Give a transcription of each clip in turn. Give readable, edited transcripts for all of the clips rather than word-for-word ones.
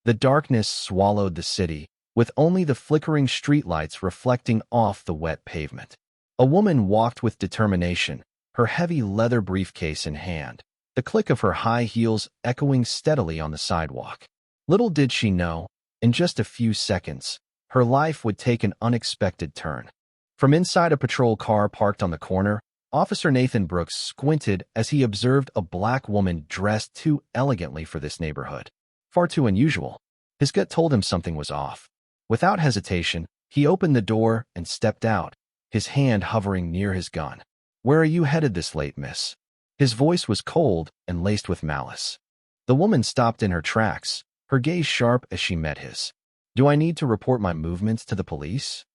The darkness swallowed the city, with only the flickering streetlights reflecting off the wet pavement. A woman walked with determination, her heavy leather briefcase in hand, the click of her high heels echoing steadily on the sidewalk. Little did she know, in just a few seconds, her life would take an unexpected turn. From inside a patrol car parked on the corner, Officer Nathan Brooks squinted as he observed a black woman dressed too elegantly for this neighborhood. Far too unusual. His gut told him something was off. Without hesitation, he opened the door and stepped out, his hand hovering near his gun. "Where are you headed this late, miss?" His voice was cold and laced with malice. The woman stopped in her tracks, her gaze sharp as she met his. "Do I need to report my movements to the police?"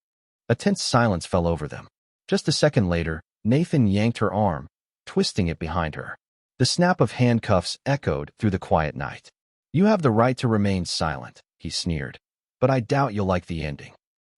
A tense silence fell over them. Just a second later, Nathan yanked her arm, twisting it behind her. The snap of handcuffs echoed through the quiet night. "You have the right to remain silent," he sneered, "but I doubt you'll like the ending."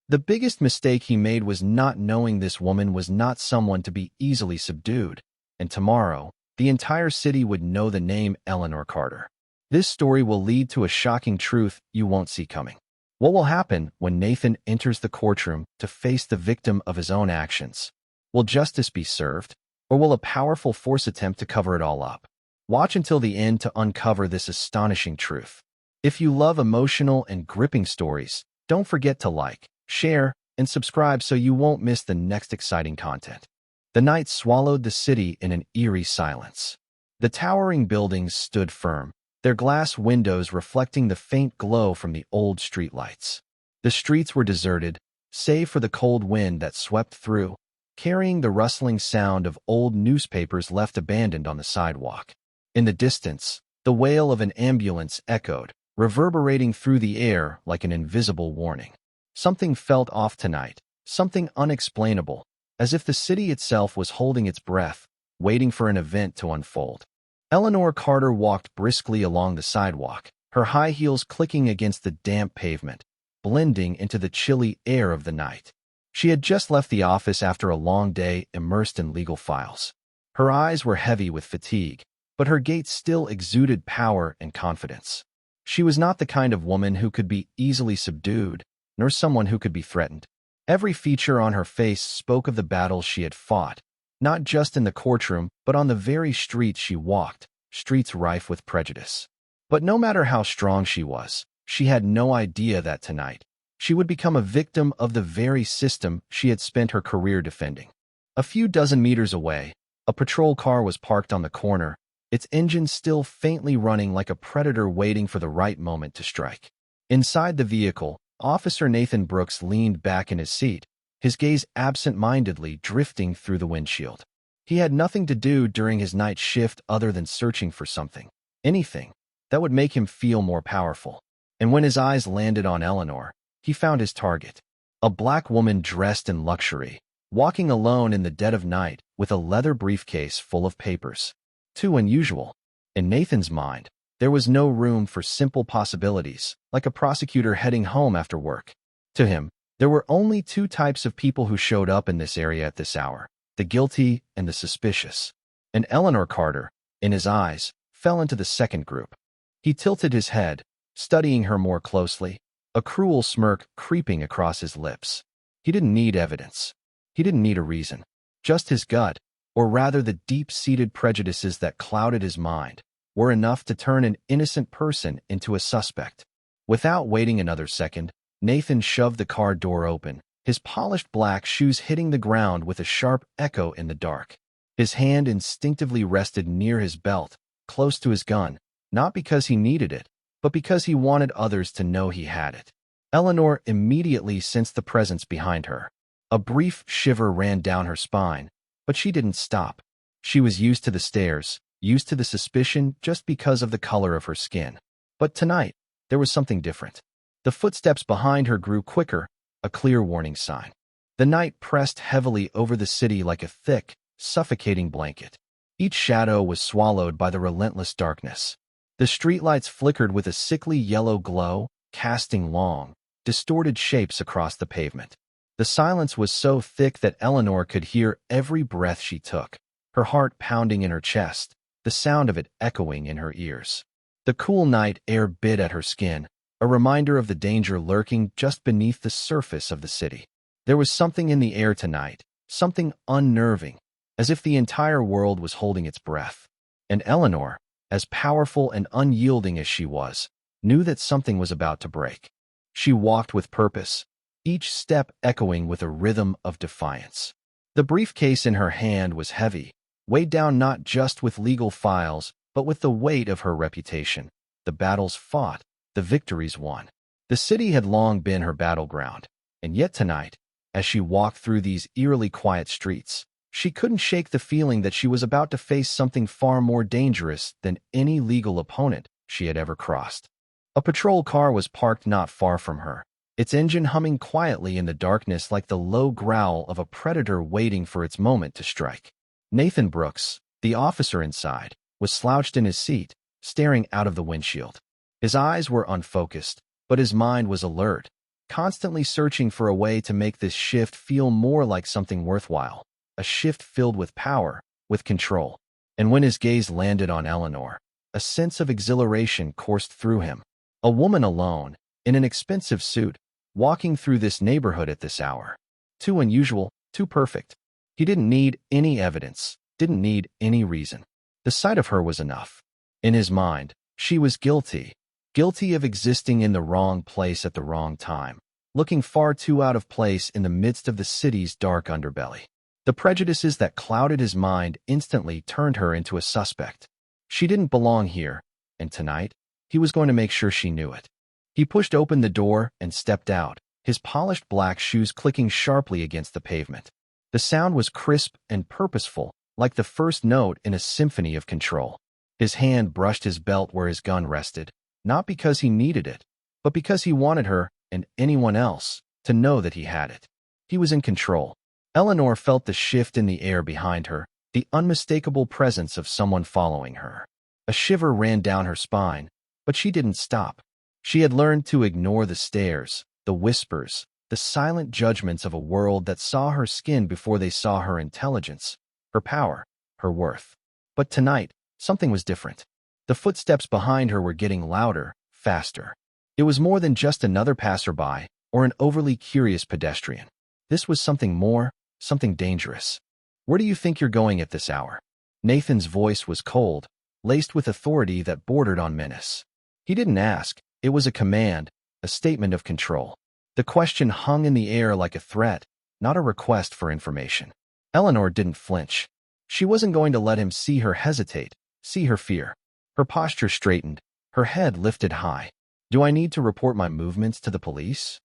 The biggest mistake he made was not knowing this woman was not someone to be easily subdued, and tomorrow, the entire city would know the name Eleanor Carter. This story will lead to a shocking truth you won't see coming. What will happen when Nathan enters the courtroom to face the victim of his own actions? Will justice be served, or will a powerful force attempt to cover it all up? Watch until the end to uncover this astonishing truth. If you love emotional and gripping stories, don't forget to like, share, and subscribe so you won't miss the next exciting content. The night swallowed the city in an eerie silence. The towering buildings stood firm, their glass windows reflecting the faint glow from the old streetlights. The streets were deserted, save for the cold wind that swept through, carrying the rustling sound of old newspapers left abandoned on the sidewalk. In the distance, the wail of an ambulance echoed, reverberating through the air like an invisible warning. Something felt off tonight, something unexplainable, as if the city itself was holding its breath, waiting for an event to unfold. Eleanor Carter walked briskly along the sidewalk, her high heels clicking against the damp pavement, blending into the chilly air of the night. She had just left the office after a long day immersed in legal files. Her eyes were heavy with fatigue, but her gait still exuded power and confidence. She was not the kind of woman who could be easily subdued, nor someone who could be threatened. Every feature on her face spoke of the battles she had fought, not just in the courtroom, but on the very streets she walked, streets rife with prejudice. But no matter how strong she was, she had no idea that tonight, she would become a victim of the very system she had spent her career defending. A few dozen meters away, a patrol car was parked on the corner, its engine still faintly running like a predator waiting for the right moment to strike. Inside the vehicle, Officer Nathan Brooks leaned back in his seat, his gaze absent-mindedly drifting through the windshield. He had nothing to do during his night shift other than searching for something, anything, that would make him feel more powerful. And when his eyes landed on Eleanor, he found his target. A black woman dressed in luxury, walking alone in the dead of night with a leather briefcase full of papers. Too unusual. In Nathan's mind, there was no room for simple possibilities, like a prosecutor heading home after work. To him, there were only two types of people who showed up in this area at this hour, the guilty and the suspicious. And Eleanor Carter, in his eyes, fell into the second group. He tilted his head, studying her more closely, a cruel smirk creeping across his lips. He didn't need evidence. He didn't need a reason. Just his gut, or rather the deep-seated prejudices that clouded his mind, were enough to turn an innocent person into a suspect. Without waiting another second, Nathan shoved the car door open, his polished black shoes hitting the ground with a sharp echo in the dark. His hand instinctively rested near his belt, close to his gun, not because he needed it, but because he wanted others to know he had it. Eleanor immediately sensed the presence behind her. A brief shiver ran down her spine, but she didn't stop. She was used to the stares, used to the suspicion just because of the color of her skin. But tonight, there was something different. The footsteps behind her grew quicker, a clear warning sign. The night pressed heavily over the city like a thick, suffocating blanket. Each shadow was swallowed by the relentless darkness. The streetlights flickered with a sickly yellow glow, casting long, distorted shapes across the pavement. The silence was so thick that Eleanor could hear every breath she took, her heart pounding in her chest, the sound of it echoing in her ears. The cool night air bit at her skin, a reminder of the danger lurking just beneath the surface of the city. There was something in the air tonight, something unnerving, as if the entire world was holding its breath. And Eleanor, as powerful and unyielding as she was, knew that something was about to break. She walked with purpose, each step echoing with a rhythm of defiance. The briefcase in her hand was heavy, weighed down not just with legal files, but with the weight of her reputation. The battles fought, the victories won. The city had long been her battleground, and yet tonight, as she walked through these eerily quiet streets, she couldn't shake the feeling that she was about to face something far more dangerous than any legal opponent she had ever crossed. A patrol car was parked not far from her, its engine humming quietly in the darkness like the low growl of a predator waiting for its moment to strike. Nathan Brooks, the officer inside, was slouched in his seat, staring out of the windshield. His eyes were unfocused, but his mind was alert, constantly searching for a way to make this shift feel more like something worthwhile, a shift filled with power, with control. And when his gaze landed on Eleanor, a sense of exhilaration coursed through him. A woman alone, in an expensive suit, walking through this neighborhood at this hour. Too unusual, too perfect. He didn't need any evidence, didn't need any reason. The sight of her was enough. In his mind, she was guilty. Guilty of existing in the wrong place at the wrong time, looking far too out of place in the midst of the city's dark underbelly. The prejudices that clouded his mind instantly turned her into a suspect. She didn't belong here, and tonight, he was going to make sure she knew it. He pushed open the door and stepped out, his polished black shoes clicking sharply against the pavement. The sound was crisp and purposeful, like the first note in a symphony of control. His hand brushed his belt where his gun rested, not because he needed it, but because he wanted her, and anyone else, to know that he had it. He was in control. Eleanor felt the shift in the air behind her, the unmistakable presence of someone following her. A shiver ran down her spine, but she didn't stop. She had learned to ignore the stares, the whispers, the silent judgments of a world that saw her skin before they saw her intelligence, her power, her worth. But tonight, something was different. The footsteps behind her were getting louder, faster. It was more than just another passerby or an overly curious pedestrian. This was something more, something dangerous. Where do you think you're going at this hour? Nathan's voice was cold, laced with authority that bordered on menace. He didn't ask. It was a command, a statement of control. The question hung in the air like a threat, not a request for information. Eleanor didn't flinch. She wasn't going to let him see her hesitate, see her fear. Her posture straightened, her head lifted high. Do I need to report my movements to the police?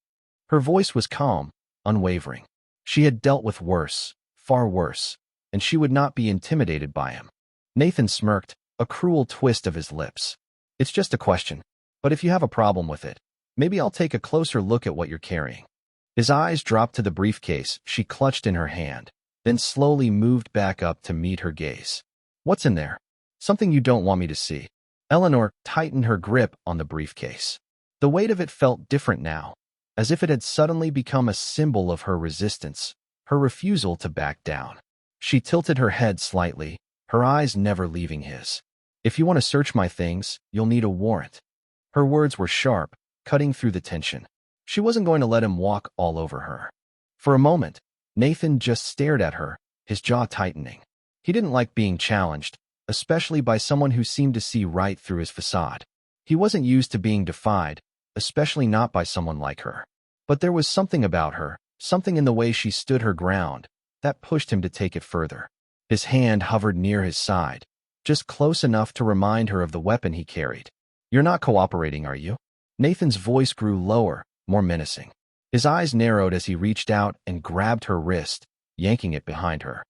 Her voice was calm, unwavering. She had dealt with worse, far worse, and she would not be intimidated by him. Nathan smirked, a cruel twist of his lips. It's just a question, but if you have a problem with it, maybe I'll take a closer look at what you're carrying. His eyes dropped to the briefcase she clutched in her hand, then slowly moved back up to meet her gaze. What's in there? Something you don't want me to see. Eleanor tightened her grip on the briefcase. The weight of it felt different now, as if it had suddenly become a symbol of her resistance, her refusal to back down. She tilted her head slightly, her eyes never leaving his. If you want to search my things, you'll need a warrant. Her words were sharp, cutting through the tension. She wasn't going to let him walk all over her. For a moment, Nathan just stared at her, his jaw tightening. He didn't like being challenged, especially by someone who seemed to see right through his facade. He wasn't used to being defied, especially not by someone like her. But there was something about her, something in the way she stood her ground, that pushed him to take it further. His hand hovered near his side, just close enough to remind her of the weapon he carried. You're not cooperating, are you? Nathan's voice grew lower, more menacing. His eyes narrowed as he reached out and grabbed her wrist, yanking it behind her.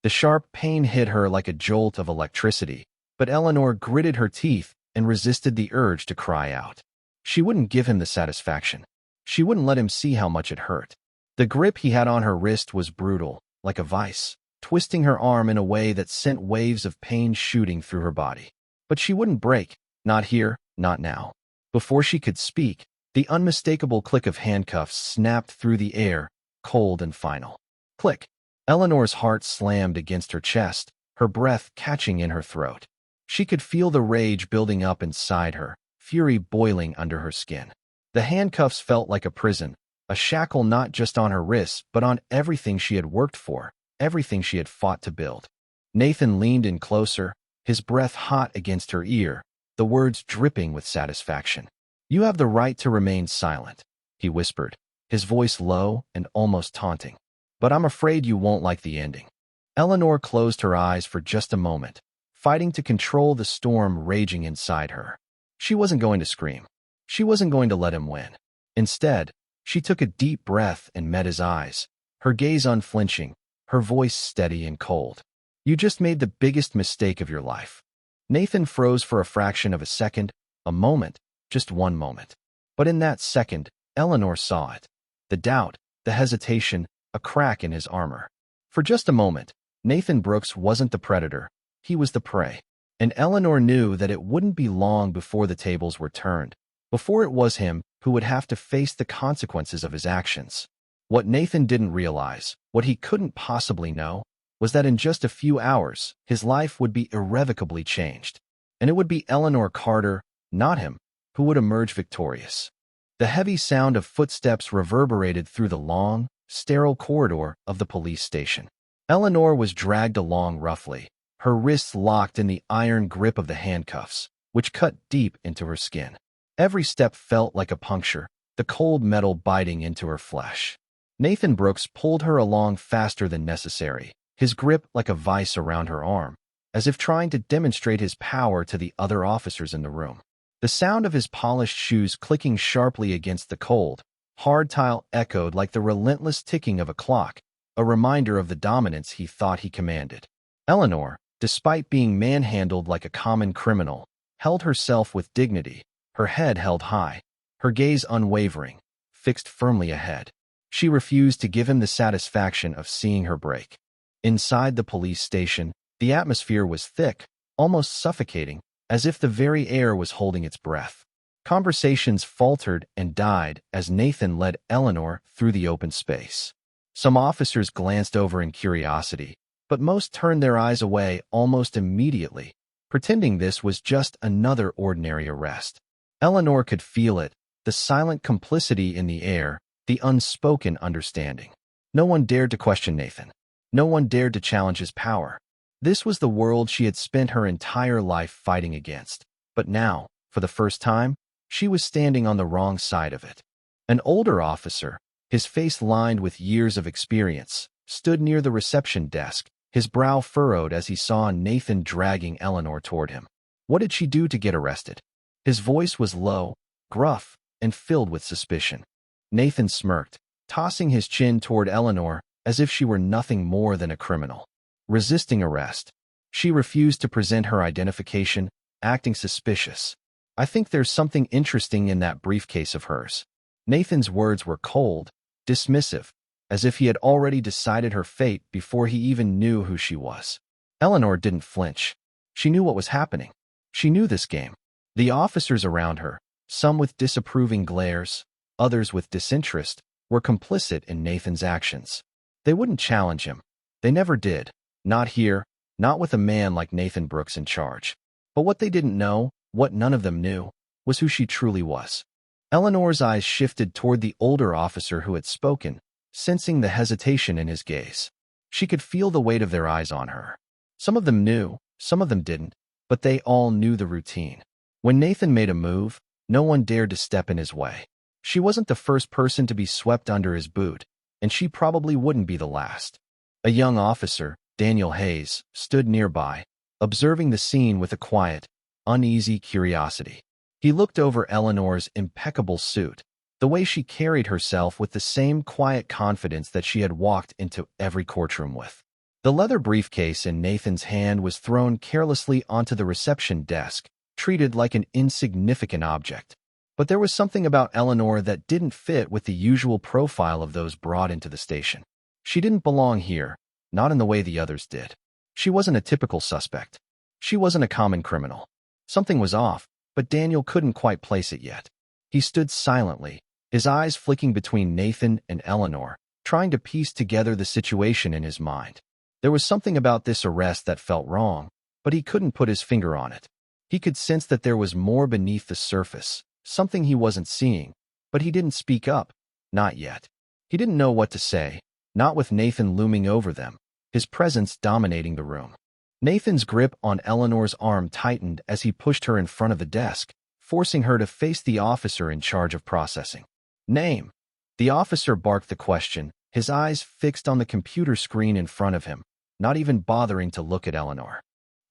The sharp pain hit her like a jolt of electricity, but Eleanor gritted her teeth and resisted the urge to cry out. She wouldn't give him the satisfaction. She wouldn't let him see how much it hurt. The grip he had on her wrist was brutal, like a vice, twisting her arm in a way that sent waves of pain shooting through her body. But she wouldn't break, not here, not now. Before she could speak, the unmistakable click of handcuffs snapped through the air, cold and final. Click. Eleanor's heart slammed against her chest, her breath catching in her throat. She could feel the rage building up inside her, fury boiling under her skin. The handcuffs felt like a prison, a shackle not just on her wrists, but on everything she had worked for, everything she had fought to build. Nathan leaned in closer, his breath hot against her ear, the words dripping with satisfaction. "You have the right to remain silent," he whispered, his voice low and almost taunting. "But I'm afraid you won't like the ending." Eleanor closed her eyes for just a moment, fighting to control the storm raging inside her. She wasn't going to scream. She wasn't going to let him win. Instead, she took a deep breath and met his eyes, her gaze unflinching, her voice steady and cold. "You just made the biggest mistake of your life." Nathan froze for a fraction of a second, a moment, just one moment. But in that second, Eleanor saw it. The doubt, the hesitation, a crack in his armor. For just a moment, Nathan Brooks wasn't the predator, he was the prey. And Eleanor knew that it wouldn't be long before the tables were turned, before it was him who would have to face the consequences of his actions. What Nathan didn't realize, what he couldn't possibly know, was that in just a few hours, his life would be irrevocably changed. And it would be Eleanor Carter, not him, who would emerge victorious. The heavy sound of footsteps reverberated through the long, sterile corridor of the police station. Eleanor was dragged along roughly, her wrists locked in the iron grip of the handcuffs, which cut deep into her skin. Every step felt like a puncture, the cold metal biting into her flesh. Nathan Brooks pulled her along faster than necessary, his grip like a vice around her arm, as if trying to demonstrate his power to the other officers in the room. The sound of his polished shoes clicking sharply against the cold, hard tile echoed like the relentless ticking of a clock, a reminder of the dominance he thought he commanded. Eleanor, despite being manhandled like a common criminal, held herself with dignity, her head held high, her gaze unwavering, fixed firmly ahead. She refused to give him the satisfaction of seeing her break. Inside the police station, the atmosphere was thick, almost suffocating, as if the very air was holding its breath. Conversations faltered and died as Nathan led Eleanor through the open space. Some officers glanced over in curiosity, but most turned their eyes away almost immediately, pretending this was just another ordinary arrest. Eleanor could feel it, the silent complicity in the air, the unspoken understanding. No one dared to question Nathan. No one dared to challenge his power. This was the world she had spent her entire life fighting against. But now, for the first time, she was standing on the wrong side of it. An older officer, his face lined with years of experience, stood near the reception desk, his brow furrowed as he saw Nathan dragging Eleanor toward him. What did she do to get arrested? His voice was low, gruff, and filled with suspicion. Nathan smirked, tossing his chin toward Eleanor as if she were nothing more than a criminal. Resisting arrest. She refused to present her identification, acting suspicious. "I think there's something interesting in that briefcase of hers." Nathan's words were cold, dismissive, as if he had already decided her fate before he even knew who she was. Eleanor didn't flinch. She knew what was happening. She knew this game. The officers around her, some with disapproving glares, others with disinterest, were complicit in Nathan's actions. They wouldn't challenge him. They never did. Not here, not with a man like Nathan Brooks in charge. But what they didn't know, what none of them knew, was who she truly was. Eleanor's eyes shifted toward the older officer who had spoken, sensing the hesitation in his gaze. She could feel the weight of their eyes on her. Some of them knew, some of them didn't, but they all knew the routine. When Nathan made a move, no one dared to step in his way. She wasn't the first person to be swept under his boot, and she probably wouldn't be the last. A young officer, Daniel Hayes, stood nearby, observing the scene with a quiet, uneasy curiosity. He looked over Eleanor's impeccable suit, the way she carried herself with the same quiet confidence that she had walked into every courtroom with. The leather briefcase in Nathan's hand was thrown carelessly onto the reception desk, treated like an insignificant object. But there was something about Eleanor that didn't fit with the usual profile of those brought into the station. She didn't belong here, not in the way the others did. She wasn't a typical suspect. She wasn't a common criminal. Something was off, but Daniel couldn't quite place it yet. He stood silently, his eyes flicking between Nathan and Eleanor, trying to piece together the situation in his mind. There was something about this arrest that felt wrong, but he couldn't put his finger on it. He could sense that there was more beneath the surface, something he wasn't seeing, But he didn't speak up. Not yet. He didn't know what to say, not with Nathan looming over them, his presence dominating the room. Nathan's grip on Eleanor's arm tightened as he pushed her in front of the desk, forcing her to face the officer in charge of processing. Name. The officer barked the question, his eyes fixed on the computer screen in front of him, not even bothering to look at Eleanor.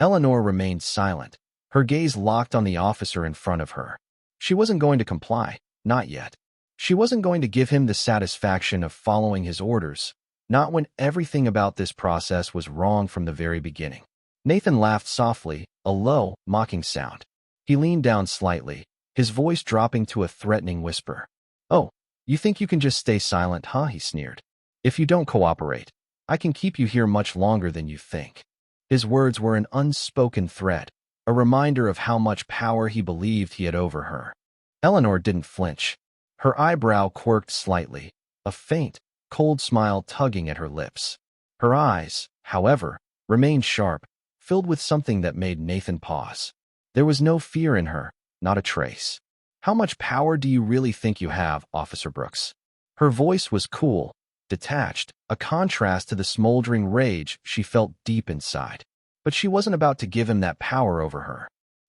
Eleanor remained silent, her gaze locked on the officer in front of her. She wasn't going to comply, not yet. She wasn't going to give him the satisfaction of following his orders, not when everything about this process was wrong from the very beginning. Nathan laughed softly, a low, mocking sound. He leaned down slightly, his voice dropping to a threatening whisper. "Oh, you think you can just stay silent, huh?" he sneered. "If you don't cooperate, I can keep you here much longer than you think." His words were an unspoken threat, a reminder of how much power he believed he had over her. Eleanor didn't flinch. Her eyebrow quirked slightly, a faint, cold smile tugging at her lips. Her eyes, however, remained sharp, filled with something that made Nathan pause. There was no fear in her, not a trace. "How much power do you really think you have, Officer Brooks?" Her voice was cool, detached, a contrast to the smoldering rage she felt deep inside. But she wasn't about to give him that power over her.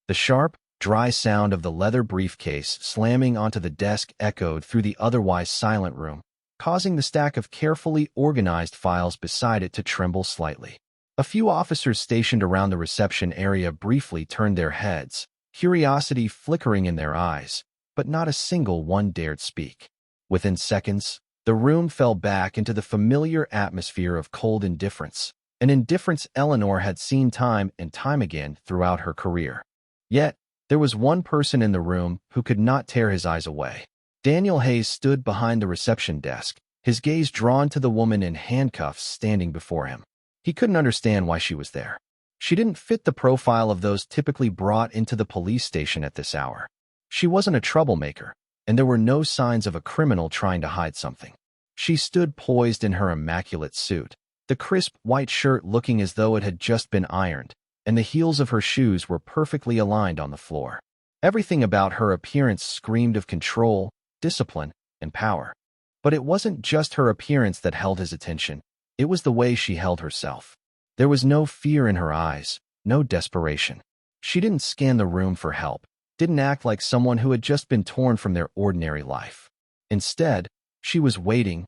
The sharp, dry sound of the leather briefcase slamming onto the desk echoed through the otherwise silent room, causing the stack of carefully organized files beside it to tremble slightly. A few officers stationed around the reception area briefly turned their heads, curiosity flickering in their eyes, but not a single one dared speak. Within seconds, the room fell back into the familiar atmosphere of cold indifference, an indifference Eleanor had seen time and time again throughout her career. Yet, there was one person in the room who could not tear his eyes away. Daniel Hayes stood behind the reception desk, his gaze drawn to the woman in handcuffs standing before him. He couldn't understand why she was there. She didn't fit the profile of those typically brought into the police station at this hour. She wasn't a troublemaker, and there were no signs of a criminal trying to hide something. She stood poised in her immaculate suit, the crisp white shirt looking as though it had just been ironed, and the heels of her shoes were perfectly aligned on the floor. Everything about her appearance screamed of control, discipline, and power. But it wasn't just her appearance that held his attention. It was the way she held herself. There was no fear in her eyes, no desperation. She didn't scan the room for help, didn't act like someone who had just been torn from their ordinary life. Instead, she was waiting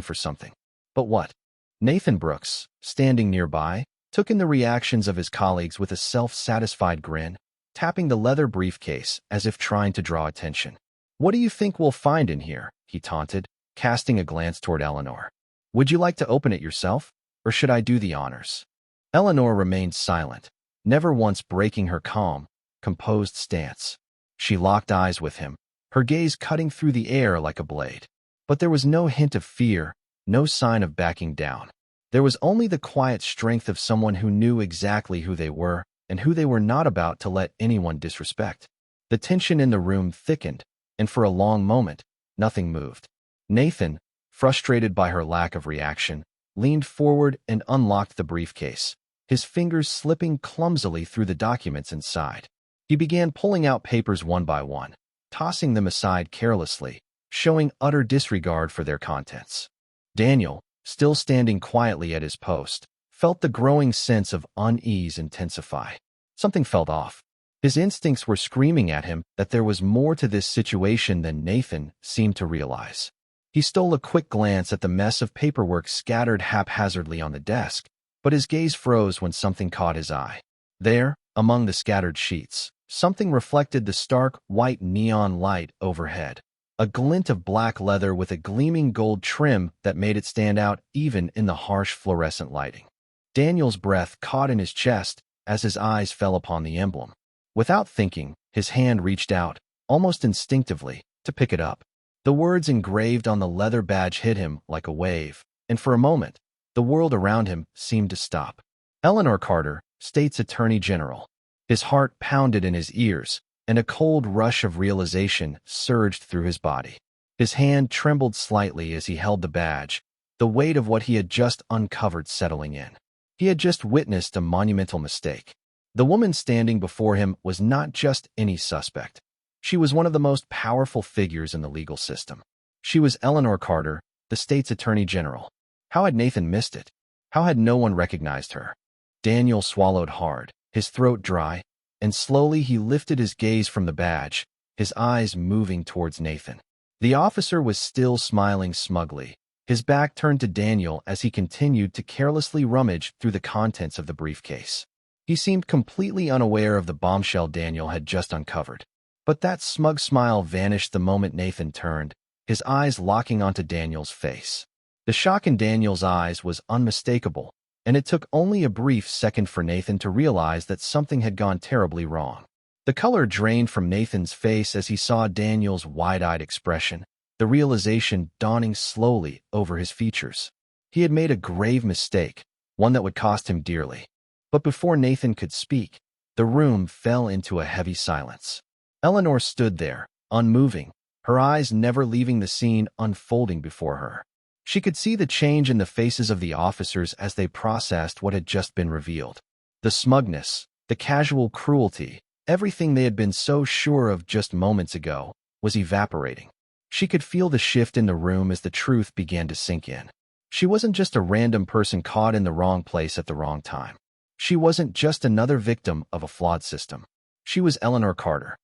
for something. But what? Nathan Brooks, standing nearby, took in the reactions of his colleagues with a self-satisfied grin, tapping the leather briefcase as if trying to draw attention. "What do you think we'll find in here?" he taunted, casting a glance toward Eleanor. "Would you like to open it yourself, or should I do the honors?" Eleanor remained silent, never once breaking her calm, composed stance. She locked eyes with him, her gaze cutting through the air like a blade. But there was no hint of fear, no sign of backing down. There was only the quiet strength of someone who knew exactly who they were and who they were not about to let anyone disrespect. The tension in the room thickened, and for a long moment, nothing moved. Nathan, frustrated by her lack of reaction, leaned forward and unlocked the briefcase, his fingers slipping clumsily through the documents inside. He began pulling out papers one by one, tossing them aside carelessly, showing utter disregard for their contents. Daniel, still standing quietly at his post, felt the growing sense of unease intensify. Something felt off. His instincts were screaming at him that there was more to this situation than Nathan seemed to realize. He stole a quick glance at the mess of paperwork scattered haphazardly on the desk, but his gaze froze when something caught his eye. There, among the scattered sheets, something reflected the stark white neon light overhead. A glint of black leather with a gleaming gold trim that made it stand out even in the harsh fluorescent lighting. Daniel's breath caught in his chest as his eyes fell upon the emblem. Without thinking, his hand reached out, almost instinctively, to pick it up. The words engraved on the leather badge hit him like a wave, and for a moment, the world around him seemed to stop. Eleanor Carter, State's Attorney General. His heart pounded in his ears, and a cold rush of realization surged through his body. His hand trembled slightly as he held the badge, the weight of what he had just uncovered settling in. He had just witnessed a monumental mistake. The woman standing before him was not just any suspect. She was one of the most powerful figures in the legal system. She was Eleanor Carter, the state's attorney general. How had Nathan missed it? How had no one recognized her? Daniel swallowed hard, his throat dry, and slowly he lifted his gaze from the badge, his eyes moving towards Nathan. The officer was still smiling smugly, his back turned to Daniel as he continued to carelessly rummage through the contents of the briefcase. He seemed completely unaware of the bombshell Daniel had just uncovered. But that smug smile vanished the moment Nathan turned, his eyes locking onto Daniel's face. The shock in Daniel's eyes was unmistakable, and it took only a brief second for Nathan to realize that something had gone terribly wrong. The color drained from Nathan's face as he saw Daniel's wide-eyed expression, the realization dawning slowly over his features. He had made a grave mistake, one that would cost him dearly. But before Nathan could speak, the room fell into a heavy silence. Eleanor stood there, unmoving, her eyes never leaving the scene unfolding before her. She could see the change in the faces of the officers as they processed what had just been revealed. The smugness, the casual cruelty, everything they had been so sure of just moments ago, was evaporating. She could feel the shift in the room as the truth began to sink in. She wasn't just a random person caught in the wrong place at the wrong time. She wasn't just another victim of a flawed system. She was Eleanor Carter.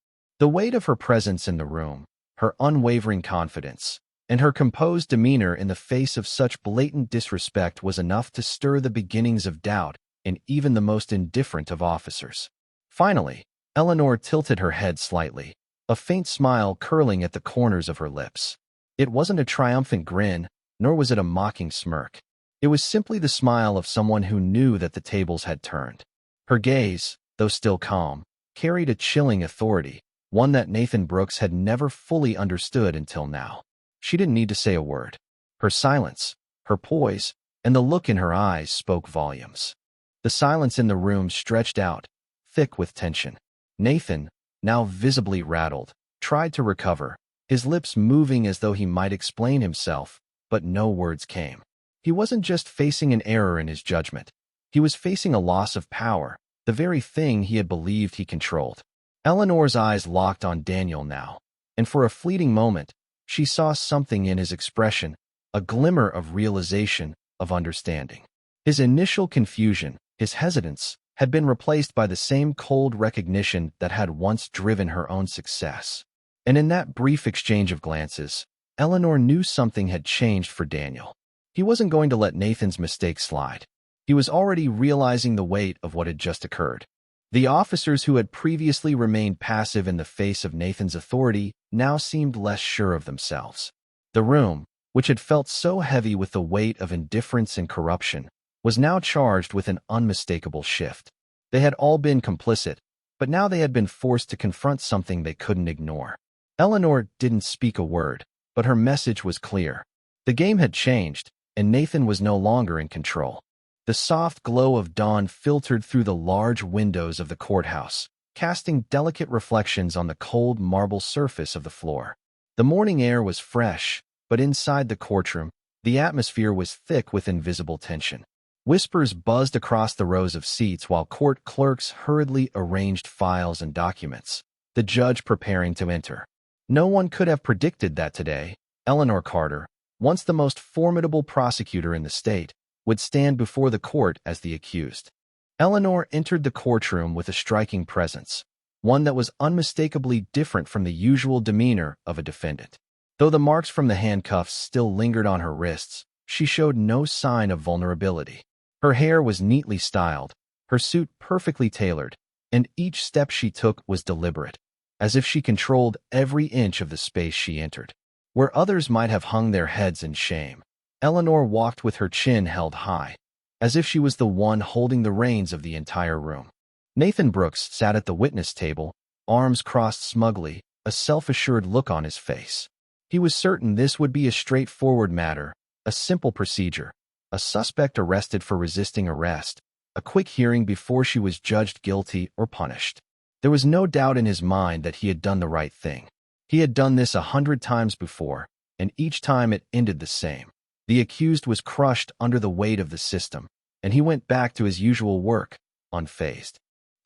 The weight of her presence in the room, her unwavering confidence, and her composed demeanor in the face of such blatant disrespect was enough to stir the beginnings of doubt in even the most indifferent of officers. Finally, Eleanor tilted her head slightly, a faint smile curling at the corners of her lips. It wasn't a triumphant grin, nor was it a mocking smirk. It was simply the smile of someone who knew that the tables had turned. Her gaze, though still calm, carried a chilling authority, one that Nathan Brooks had never fully understood until now. She didn't need to say a word. Her silence, her poise, and the look in her eyes spoke volumes. The silence in the room stretched out, thick with tension. Nathan, now visibly rattled, tried to recover, his lips moving as though he might explain himself, but no words came. He wasn't just facing an error in his judgment. He was facing a loss of power, the very thing he had believed he controlled. Eleanor's eyes locked on Daniel now, and for a fleeting moment, she saw something in his expression, a glimmer of realization, of understanding. His initial confusion, his hesitance, had been replaced by the same cold recognition that had once driven her own success. And in that brief exchange of glances, Eleanor knew something had changed for Daniel. He wasn't going to let Nathan's mistake slide. He was already realizing the weight of what had just occurred. The officers who had previously remained passive in the face of Nathan's authority now seemed less sure of themselves. The room, which had felt so heavy with the weight of indifference and corruption, was now charged with an unmistakable shift. They had all been complicit, but now they had been forced to confront something they couldn't ignore. Eleanor didn't speak a word, but her message was clear. The game had changed, and Nathan was no longer in control. The soft glow of dawn filtered through the large windows of the courthouse, casting delicate reflections on the cold marble surface of the floor. The morning air was fresh, but inside the courtroom, the atmosphere was thick with invisible tension. Whispers buzzed across the rows of seats while court clerks hurriedly arranged files and documents, the judge preparing to enter. No one could have predicted that today, Eleanor Carter, once the most formidable prosecutor in the state, would stand before the court as the accused. Eleanor entered the courtroom with a striking presence, one that was unmistakably different from the usual demeanor of a defendant. Though the marks from the handcuffs still lingered on her wrists, she showed no sign of vulnerability. Her hair was neatly styled, her suit perfectly tailored, and each step she took was deliberate, as if she controlled every inch of the space she entered. Where others might have hung their heads in shame, Eleanor walked with her chin held high, as if she was the one holding the reins of the entire room. Nathan Brooks sat at the witness table, arms crossed smugly, a self-assured look on his face. He was certain this would be a straightforward matter, a simple procedure, a suspect arrested for resisting arrest, a quick hearing before she was judged guilty or punished. There was no doubt in his mind that he had done the right thing. He had done this 100 times before, and each time it ended the same. The accused was crushed under the weight of the system, and he went back to his usual work, unfazed.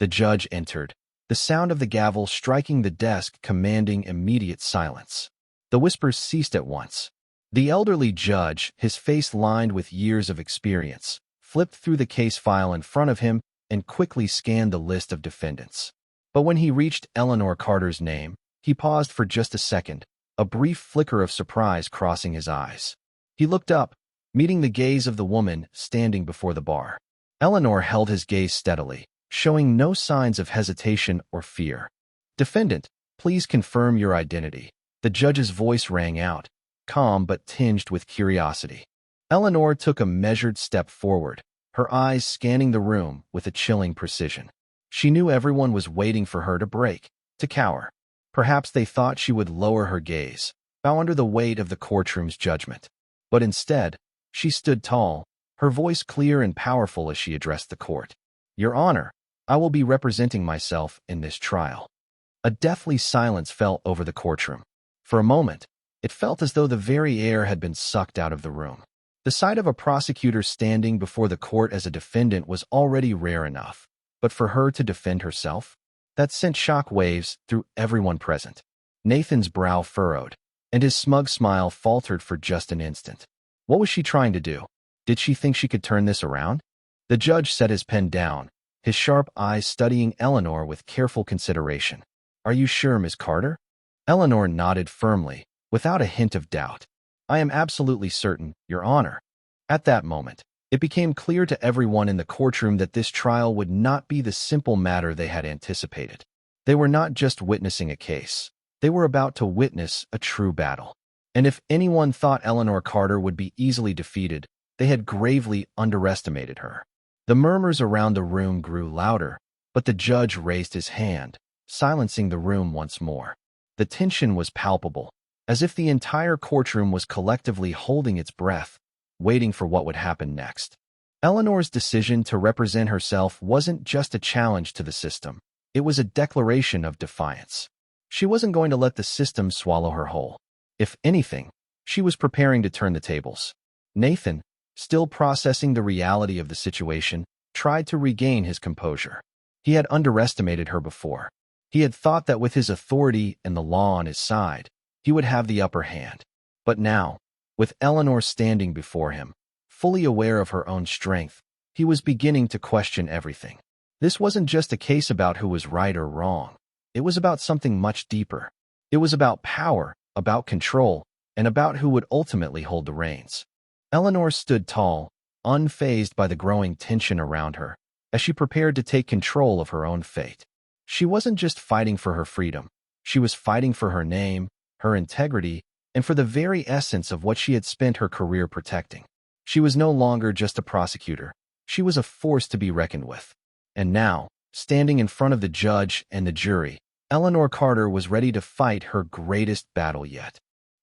The judge entered, the sound of the gavel striking the desk commanding immediate silence. The whispers ceased at once. The elderly judge, his face lined with years of experience, flipped through the case file in front of him and quickly scanned the list of defendants. But when he reached Eleanor Carter's name, he paused for just a second, a brief flicker of surprise crossing his eyes. He looked up, meeting the gaze of the woman standing before the bar. Eleanor held his gaze steadily, showing no signs of hesitation or fear. "Defendant, please confirm your identity." The judge's voice rang out, calm but tinged with curiosity. Eleanor took a measured step forward, her eyes scanning the room with a chilling precision. She knew everyone was waiting for her to break, to cower. Perhaps they thought she would lower her gaze, bow under the weight of the courtroom's judgment. But instead, she stood tall, her voice clear and powerful as she addressed the court. "Your Honor, I will be representing myself in this trial." A deathly silence fell over the courtroom. For a moment, it felt as though the very air had been sucked out of the room. The sight of a prosecutor standing before the court as a defendant was already rare enough, but for her to defend herself? That sent shock waves through everyone present. Nathan's brow furrowed, and his smug smile faltered for just an instant. What was she trying to do? Did she think she could turn this around? The judge set his pen down, his sharp eyes studying Eleanor with careful consideration. "Are you sure, Miss Carter?" Eleanor nodded firmly, without a hint of doubt. "I am absolutely certain, Your Honor." At that moment, it became clear to everyone in the courtroom that this trial would not be the simple matter they had anticipated. They were not just witnessing a case. They were about to witness a true battle. And if anyone thought Eleanor Carter would be easily defeated, they had gravely underestimated her. The murmurs around the room grew louder, but the judge raised his hand, silencing the room once more. The tension was palpable, as if the entire courtroom was collectively holding its breath, waiting for what would happen next. Eleanor's decision to represent herself wasn't just a challenge to the system. It was a declaration of defiance. She wasn't going to let the system swallow her whole. If anything, she was preparing to turn the tables. Nathan, still processing the reality of the situation, tried to regain his composure. He had underestimated her before. He had thought that with his authority and the law on his side, he would have the upper hand. But now, with Eleanor standing before him, fully aware of her own strength, he was beginning to question everything. This wasn't just a case about who was right or wrong. It was about something much deeper. It was about power, about control, and about who would ultimately hold the reins. Eleanor stood tall, unfazed by the growing tension around her, as she prepared to take control of her own fate. She wasn't just fighting for her freedom. She was fighting for her name, her integrity, and for the very essence of what she had spent her career protecting. She was no longer just a prosecutor. She was a force to be reckoned with. And now, standing in front of the judge and the jury, Eleanor Carter was ready to fight her greatest battle yet.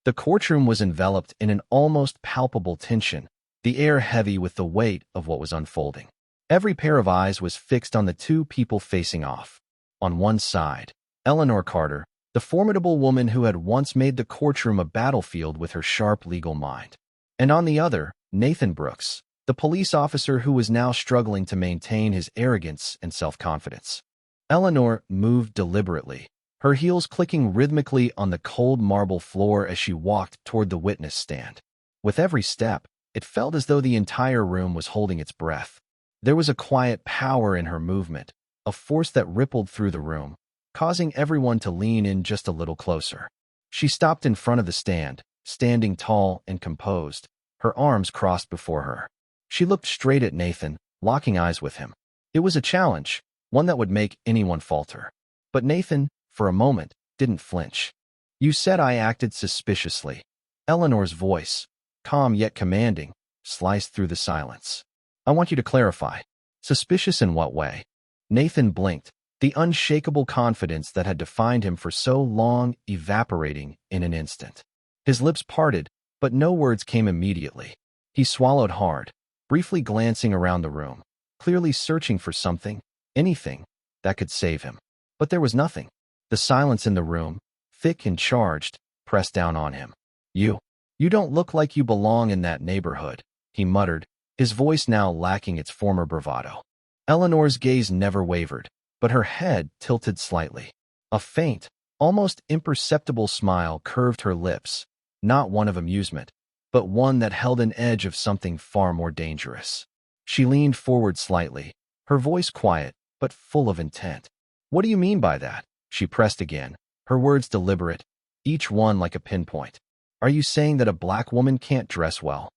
The courtroom was enveloped in an almost palpable tension, the air heavy with the weight of what was unfolding. Every pair of eyes was fixed on the two people facing off. On one side, Eleanor Carter, the formidable woman who had once made the courtroom a battlefield with her sharp legal mind. And on the other, Nathan Brooks, the police officer who was now struggling to maintain his arrogance and self-confidence. Eleanor moved deliberately, her heels clicking rhythmically on the cold marble floor as she walked toward the witness stand. With every step, it felt as though the entire room was holding its breath. There was a quiet power in her movement, a force that rippled through the room, causing everyone to lean in just a little closer. She stopped in front of the stand, standing tall and composed, her arms crossed before her. She looked straight at Nathan, locking eyes with him. It was a challenge, one that would make anyone falter. But Nathan, for a moment, didn't flinch. "You said I acted suspiciously." Eleanor's voice, calm yet commanding, sliced through the silence. "I want you to clarify. Suspicious in what way?" Nathan blinked, the unshakable confidence that had defined him for so long evaporating in an instant. His lips parted, but no words came immediately. He swallowed hard, briefly glancing around the room, clearly searching for something, anything, that could save him. But there was nothing. The silence in the room, thick and charged, pressed down on him. You don't look like you belong in that neighborhood," he muttered, his voice now lacking its former bravado. Eleanor's gaze never wavered, but her head tilted slightly. A faint, almost imperceptible smile curved her lips, not one of amusement, but one that held an edge of something far more dangerous. She leaned forward slightly, her voice quiet, but full of intent. "What do you mean by that?" She pressed again, her words deliberate, each one like a pinpoint. "Are you saying that a black woman can't dress well?"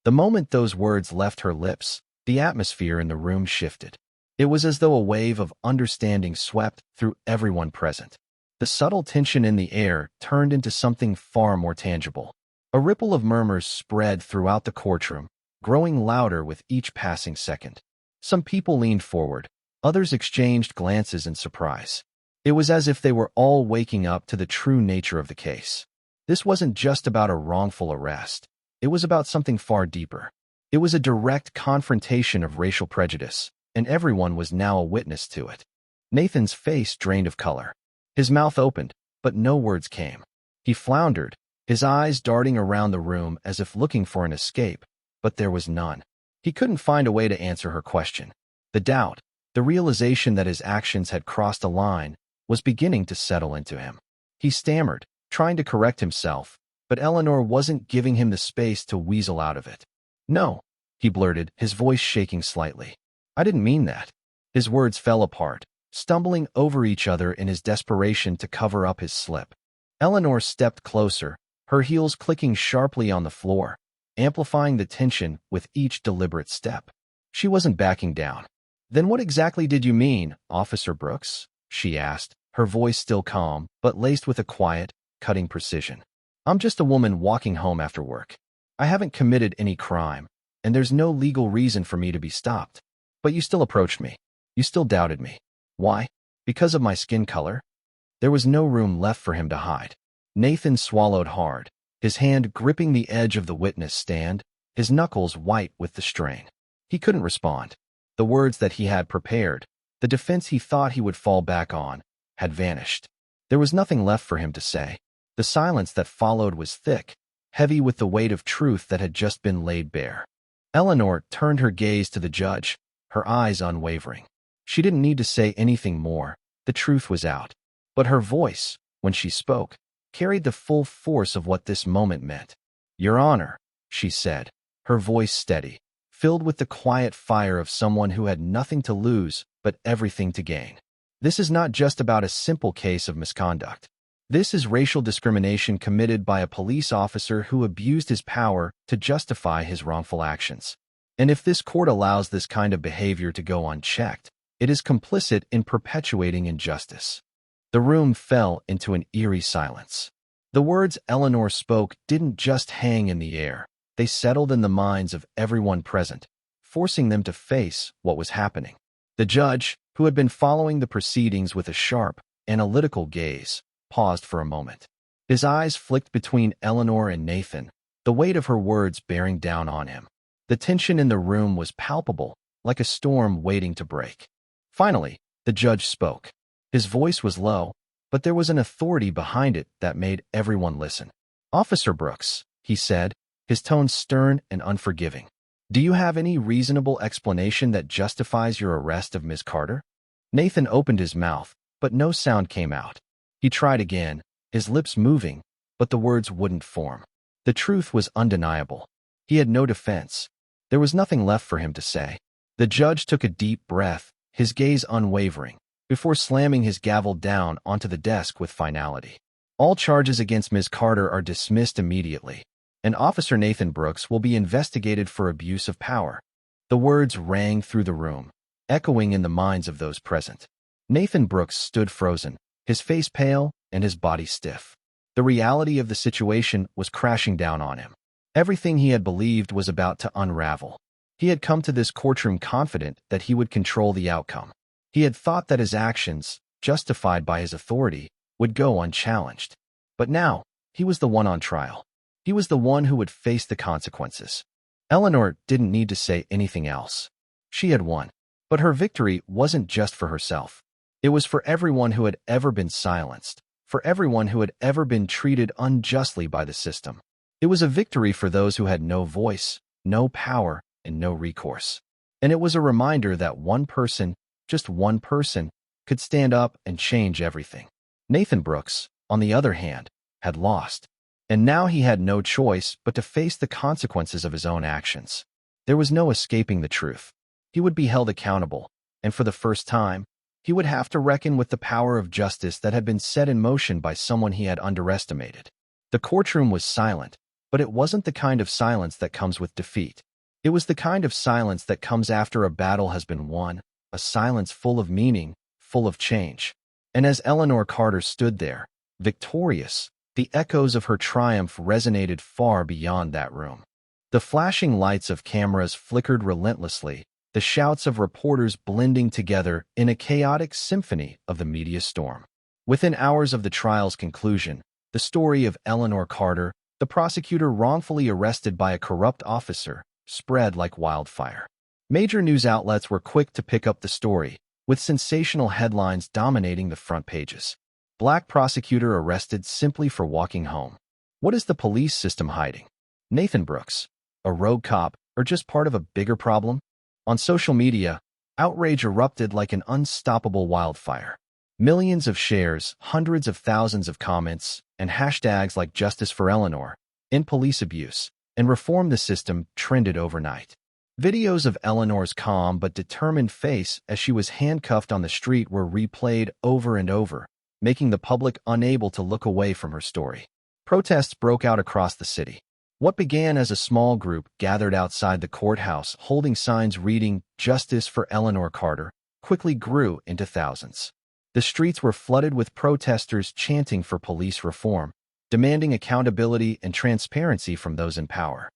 The moment those words left her lips, the atmosphere in the room shifted. It was as though a wave of understanding swept through everyone present. The subtle tension in the air turned into something far more tangible. A ripple of murmurs spread throughout the courtroom, growing louder with each passing second. Some people leaned forward, others exchanged glances in surprise. It was as if they were all waking up to the true nature of the case. This wasn't just about a wrongful arrest. It was about something far deeper. It was a direct confrontation of racial prejudice, and everyone was now a witness to it. Nathan's face drained of color. His mouth opened, but no words came. He floundered, his eyes darting around the room as if looking for an escape, but there was none. He couldn't find a way to answer her question. The doubt, the realization that his actions had crossed a line, was beginning to settle into him. He stammered, trying to correct himself, but Eleanor wasn't giving him the space to weasel out of it. "No," he blurted, his voice shaking slightly. "I didn't mean that." His words fell apart, stumbling over each other in his desperation to cover up his slip. Eleanor stepped closer, her heels clicking sharply on the floor, amplifying the tension with each deliberate step. She wasn't backing down. "Then what exactly did you mean, Officer Brooks?" she asked, her voice still calm, but laced with a quiet, cutting precision. "I'm just a woman walking home after work. I haven't committed any crime, and there's no legal reason for me to be stopped. But you still approached me. You still doubted me. Why? Because of my skin color?" There was no room left for him to hide. Nathan swallowed hard, his hand gripping the edge of the witness stand, his knuckles white with the strain. He couldn't respond. The words that he had prepared, the defense he thought he would fall back on, had vanished. There was nothing left for him to say. The silence that followed was thick, heavy with the weight of truth that had just been laid bare. Eleanor turned her gaze to the judge, her eyes unwavering. She didn't need to say anything more. The truth was out. But her voice, when she spoke, carried the full force of what this moment meant. "Your Honor," she said, her voice steady, filled with the quiet fire of someone who had nothing to lose but everything to gain. "This is not just about a simple case of misconduct. This is racial discrimination committed by a police officer who abused his power to justify his wrongful actions. And if this court allows this kind of behavior to go unchecked, it is complicit in perpetuating injustice." The room fell into an eerie silence. The words Eleanor spoke didn't just hang in the air. They settled in the minds of everyone present, forcing them to face what was happening. The judge, who had been following the proceedings with a sharp, analytical gaze, paused for a moment. His eyes flicked between Eleanor and Nathan, the weight of her words bearing down on him. The tension in the room was palpable, like a storm waiting to break. Finally, the judge spoke. His voice was low, but there was an authority behind it that made everyone listen. "Officer Brooks," he said, his tone stern and unforgiving, "do you have any reasonable explanation that justifies your arrest of Ms. Carter?" Nathan opened his mouth, but no sound came out. He tried again, his lips moving, but the words wouldn't form. The truth was undeniable. He had no defense. There was nothing left for him to say. The judge took a deep breath, his gaze unwavering, before slamming his gavel down onto the desk with finality. "All charges against Ms. Carter are dismissed immediately, and Officer Nathan Brooks will be investigated for abuse of power." The words rang through the room, echoing in the minds of those present. Nathan Brooks stood frozen, his face pale and his body stiff. The reality of the situation was crashing down on him. Everything he had believed was about to unravel. He had come to this courtroom confident that he would control the outcome. He had thought that his actions, justified by his authority, would go unchallenged. But now, he was the one on trial. He was the one who would face the consequences. Eleanor didn't need to say anything else. She had won. But her victory wasn't just for herself. It was for everyone who had ever been silenced, for everyone who had ever been treated unjustly by the system. It was a victory for those who had no voice, no power, and no recourse. And it was a reminder that one person, just one person, could stand up and change everything. Nathan Brooks, on the other hand, had lost. And now he had no choice but to face the consequences of his own actions. There was no escaping the truth. He would be held accountable, and for the first time, he would have to reckon with the power of justice that had been set in motion by someone he had underestimated. The courtroom was silent, but it wasn't the kind of silence that comes with defeat. It was the kind of silence that comes after a battle has been won, a silence full of meaning, full of change. And as Eleanor Carter stood there, victorious, the echoes of her triumph resonated far beyond that room. The flashing lights of cameras flickered relentlessly, the shouts of reporters blending together in a chaotic symphony of the media storm. Within hours of the trial's conclusion, the story of Eleanor Carter, the prosecutor wrongfully arrested by a corrupt officer, spread like wildfire. Major news outlets were quick to pick up the story, with sensational headlines dominating the front pages. Black prosecutor arrested simply for walking home. What is the police system hiding? Nathan Brooks, a rogue cop, or just part of a bigger problem? On social media, outrage erupted like an unstoppable wildfire. Millions of shares, hundreds of thousands of comments, and hashtags like Justice for Eleanor, End Police Abuse, and Reform the System trended overnight. Videos of Eleanor's calm but determined face as she was handcuffed on the street were replayed over and over, making the public unable to look away from her story. Protests broke out across the city. What began as a small group gathered outside the courthouse holding signs reading "Justice for Eleanor Carter" quickly grew into thousands. The streets were flooded with protesters chanting for police reform, demanding accountability and transparency from those in power.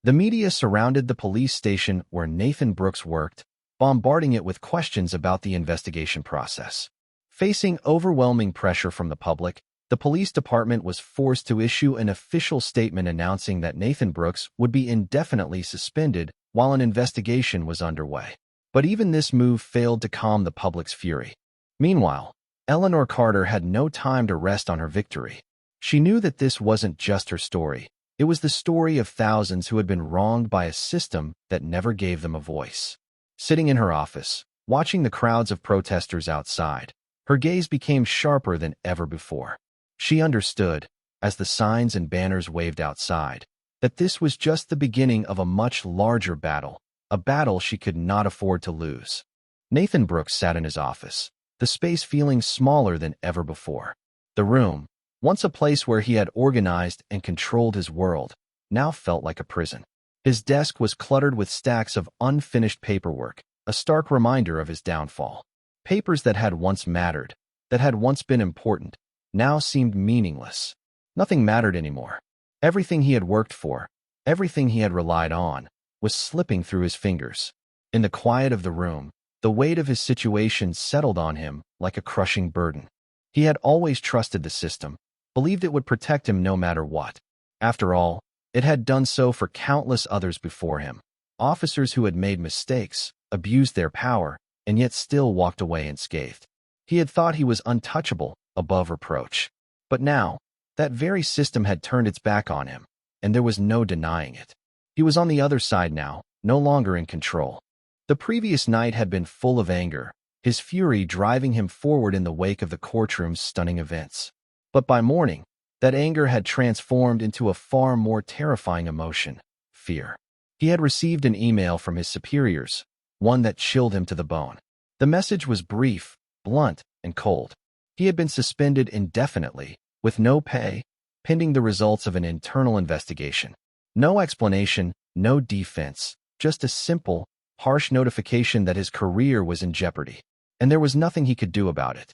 The media surrounded the police station where Nathan Brooks worked, bombarding it with questions about the investigation process. Facing overwhelming pressure from the public, the police department was forced to issue an official statement announcing that Nathan Brooks would be indefinitely suspended while an investigation was underway. But even this move failed to calm the public's fury. Meanwhile, Eleanor Carter had no time to rest on her victory. She knew that this wasn't just her story. It was the story of thousands who had been wronged by a system that never gave them a voice. Sitting in her office, watching the crowds of protesters outside, her gaze became sharper than ever before. She understood, as the signs and banners waved outside, that this was just the beginning of a much larger battle, a battle she could not afford to lose. Nathan Brooks sat in his office, the space feeling smaller than ever before. The room, once a place where he had organized and controlled his world, now felt like a prison. His desk was cluttered with stacks of unfinished paperwork, a stark reminder of his downfall. Papers that had once mattered, that had once been important, now seemed meaningless. Nothing mattered anymore. Everything he had worked for, everything he had relied on, was slipping through his fingers. In the quiet of the room, the weight of his situation settled on him like a crushing burden. He had always trusted the system, believed it would protect him no matter what. After all, it had done so for countless others before him. Officers who had made mistakes, abused their power, and yet still walked away unscathed. He had thought he was untouchable, above reproach. But now, that very system had turned its back on him, and there was no denying it. He was on the other side now, no longer in control. The previous night had been full of anger, his fury driving him forward in the wake of the courtroom's stunning events. But by morning, that anger had transformed into a far more terrifying emotion, fear. He had received an email from his superiors, one that chilled him to the bone. The message was brief, blunt, and cold. He had been suspended indefinitely, with no pay, pending the results of an internal investigation. No explanation, no defense, just a simple, harsh notification that his career was in jeopardy. And there was nothing he could do about it.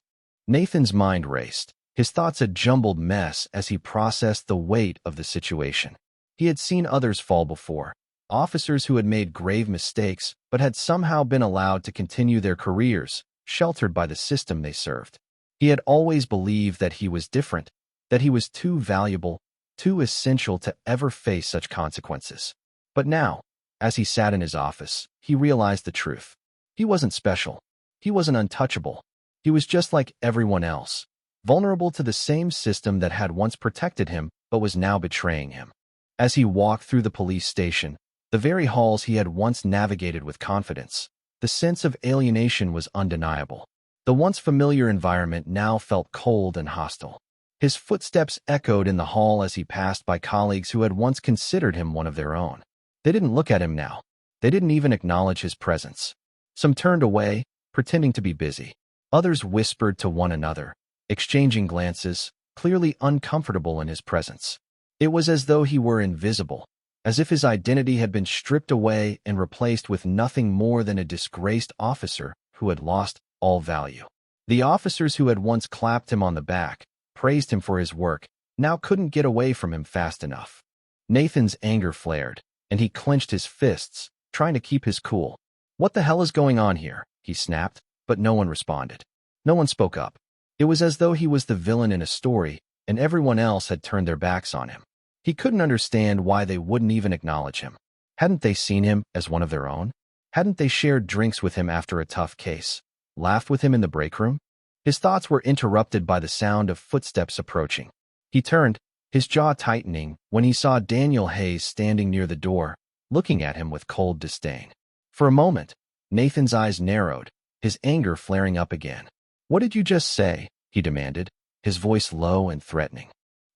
Nathan's mind raced, his thoughts a jumbled mess as he processed the weight of the situation. He had seen others fall before, officers who had made grave mistakes but had somehow been allowed to continue their careers, sheltered by the system they served. He had always believed that he was different, that he was too valuable, too essential to ever face such consequences. But now, as he sat in his office, he realized the truth. He wasn't special. He wasn't untouchable. He was just like everyone else, vulnerable to the same system that had once protected him but was now betraying him. As he walked through the police station, the very halls he had once navigated with confidence, the sense of alienation was undeniable. The once familiar environment now felt cold and hostile. His footsteps echoed in the hall as he passed by colleagues who had once considered him one of their own. They didn't look at him now. They didn't even acknowledge his presence. Some turned away, pretending to be busy. Others whispered to one another, exchanging glances, clearly uncomfortable in his presence. It was as though he were invisible, as if his identity had been stripped away and replaced with nothing more than a disgraced officer who had lost all value. The officers who had once clapped him on the back, praised him for his work, now couldn't get away from him fast enough. Nathan's anger flared, and he clenched his fists, trying to keep his cool. "What the hell is going on here?" he snapped, but no one responded. No one spoke up. It was as though he was the villain in a story, and everyone else had turned their backs on him. He couldn't understand why they wouldn't even acknowledge him. Hadn't they seen him as one of their own? Hadn't they shared drinks with him after a tough case? Laughed with him in the break room? His thoughts were interrupted by the sound of footsteps approaching. He turned, his jaw tightening, when he saw Daniel Hayes standing near the door, looking at him with cold disdain. For a moment, Nathan's eyes narrowed, his anger flaring up again. "What did you just say?" he demanded, his voice low and threatening.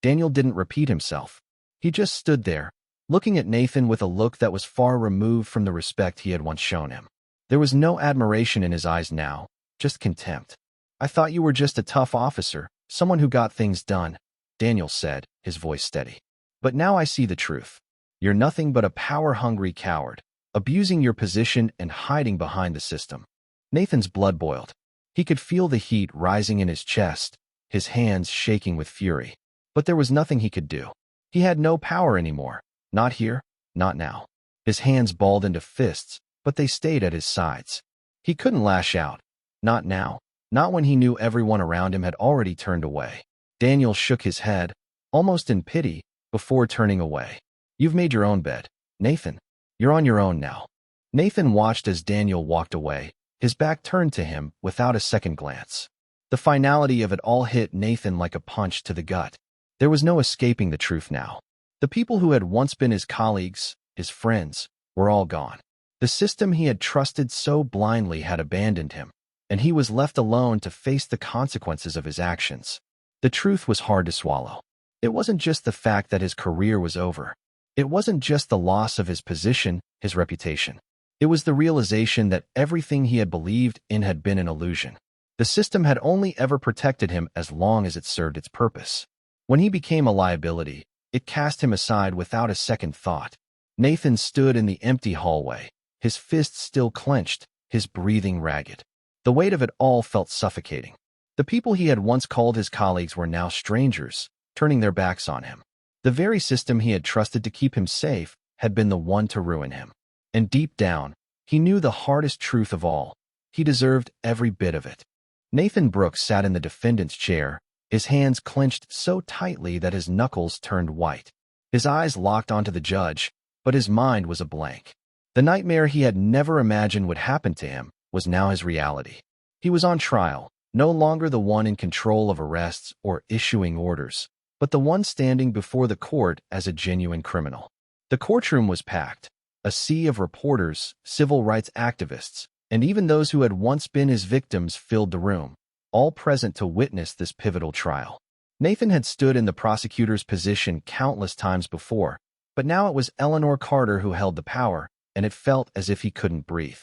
Daniel didn't repeat himself. He just stood there, looking at Nathan with a look that was far removed from the respect he had once shown him. There was no admiration in his eyes now, just contempt. "I thought you were just a tough officer, someone who got things done," Daniel said, his voice steady. "But now I see the truth. You're nothing but a power-hungry coward, abusing your position and hiding behind the system." Nathan's blood boiled. He could feel the heat rising in his chest, his hands shaking with fury. But there was nothing he could do. He had no power anymore. Not here, not now. His hands balled into fists, but they stayed at his sides. He couldn't lash out. Not now. Not when he knew everyone around him had already turned away. Daniel shook his head, almost in pity, before turning away. "You've made your own bed, Nathan. You're on your own now." Nathan watched as Daniel walked away, his back turned to him without a second glance. The finality of it all hit Nathan like a punch to the gut. There was no escaping the truth now. The people who had once been his colleagues, his friends, were all gone. The system he had trusted so blindly had abandoned him, and he was left alone to face the consequences of his actions. The truth was hard to swallow. It wasn't just the fact that his career was over. It wasn't just the loss of his position, his reputation. It was the realization that everything he had believed in had been an illusion. The system had only ever protected him as long as it served its purpose. When he became a liability, it cast him aside without a second thought. Nathan stood in the empty hallway, his fists still clenched, his breathing ragged. The weight of it all felt suffocating. The people he had once called his colleagues were now strangers, turning their backs on him. The very system he had trusted to keep him safe had been the one to ruin him. And deep down, he knew the hardest truth of all. He deserved every bit of it. Nathan Brooks sat in the defendant's chair, his hands clenched so tightly that his knuckles turned white. His eyes locked onto the judge, but his mind was a blank. The nightmare he had never imagined would happen to him was now his reality. He was on trial, no longer the one in control of arrests or issuing orders, but the one standing before the court as a genuine criminal. The courtroom was packed. A sea of reporters, civil rights activists, and even those who had once been his victims filled the room, all present to witness this pivotal trial. Nathan had stood in the prosecutor's position countless times before, but now it was Eleanor Carter who held the power, and it felt as if he couldn't breathe.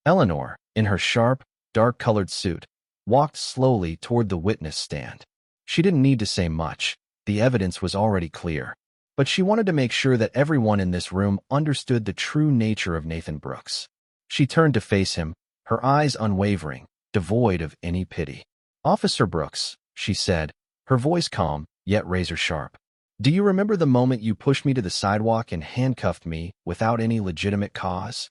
Eleanor, in her sharp, dark-colored suit, walked slowly toward the witness stand. She didn't need to say much. The evidence was already clear. But she wanted to make sure that everyone in this room understood the true nature of Nathan Brooks. She turned to face him, her eyes unwavering, devoid of any pity. "Officer Brooks," she said, her voice calm, yet razor-sharp. "Do you remember the moment you pushed me to the sidewalk and handcuffed me without any legitimate cause?"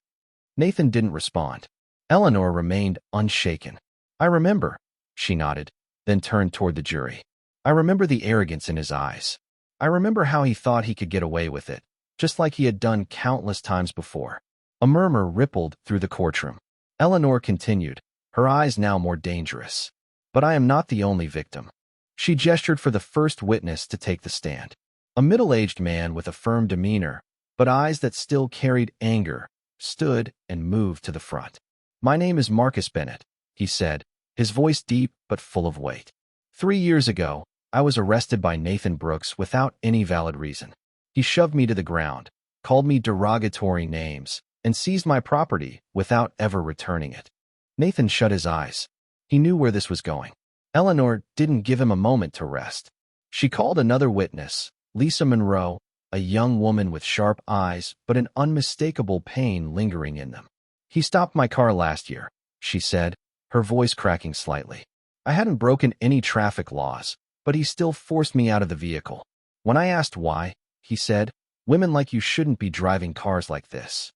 Nathan didn't respond. Eleanor remained unshaken. "I remember," she nodded, then turned toward the jury. "I remember the arrogance in his eyes. I remember how he thought he could get away with it, just like he had done countless times before." A murmur rippled through the courtroom. Eleanor continued, her eyes now more dangerous. "But I am not the only victim." She gestured for the first witness to take the stand. A middle-aged man with a firm demeanor, but eyes that still carried anger, stood and moved to the front. "My name is Marcus Bennett," he said, his voice deep but full of weight. 3 years ago, I was arrested by Nathan Brooks without any valid reason. He shoved me to the ground, called me derogatory names, and seized my property without ever returning it. Nathan shut his eyes. He knew where this was going. Eleanor didn't give him a moment to rest. She called another witness, Lisa Monroe, a young woman with sharp eyes but an unmistakable pain lingering in them. He stopped my car last year, she said, her voice cracking slightly. I hadn't broken any traffic laws, but he still forced me out of the vehicle. When I asked why, he said, women like you shouldn't be driving cars like this.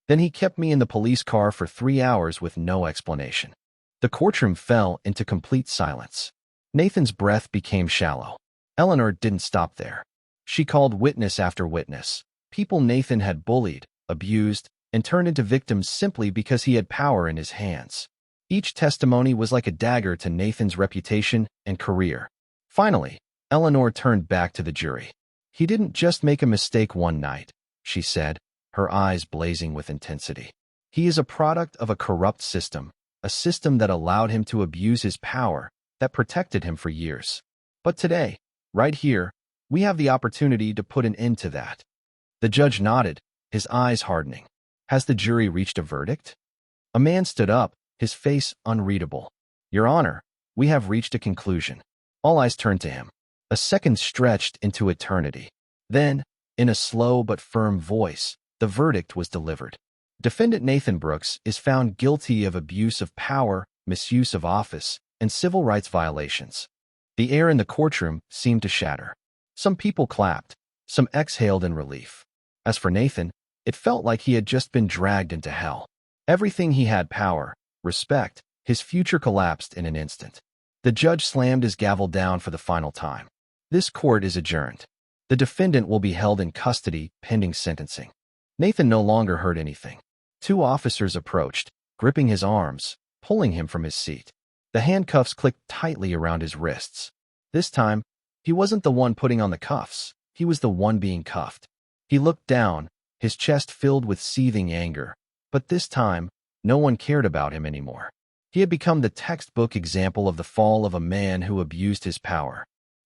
Then he kept me in the police car for 3 hours with no explanation. The courtroom fell into complete silence. Nathan's breath became shallow. Eleanor didn't stop there. She called witness after witness, people Nathan had bullied, abused, and turned into victims simply because he had power in his hands. Each testimony was like a dagger to Nathan's reputation and career. Finally, Eleanor turned back to the jury. He didn't just make a mistake one night, she said, her eyes blazing with intensity. He is a product of a corrupt system, a system that allowed him to abuse his power, that protected him for years. But today, right here, we have the opportunity to put an end to that. The judge nodded, his eyes hardening. Has the jury reached a verdict? A man stood up, his face unreadable. Your Honor, we have reached a conclusion. All eyes turned to him. A second stretched into eternity. Then, in a slow but firm voice, the verdict was delivered. Defendant Nathan Brooks is found guilty of abuse of power, misuse of office, and civil rights violations. The air in the courtroom seemed to shatter. Some people clapped, some exhaled in relief. As for Nathan, it felt like he had just been dragged into hell. Everything he had, power, respect, his future collapsed in an instant. The judge slammed his gavel down for the final time. This court is adjourned. The defendant will be held in custody pending sentencing. Nathan no longer heard anything. 2 officers approached, gripping his arms, pulling him from his seat. The handcuffs clicked tightly around his wrists. This time, he wasn't the one putting on the cuffs. He was the one being cuffed. He looked down, his chest filled with seething anger. But this time, no one cared about him anymore. He had become the textbook example of the fall of a man who abused his power.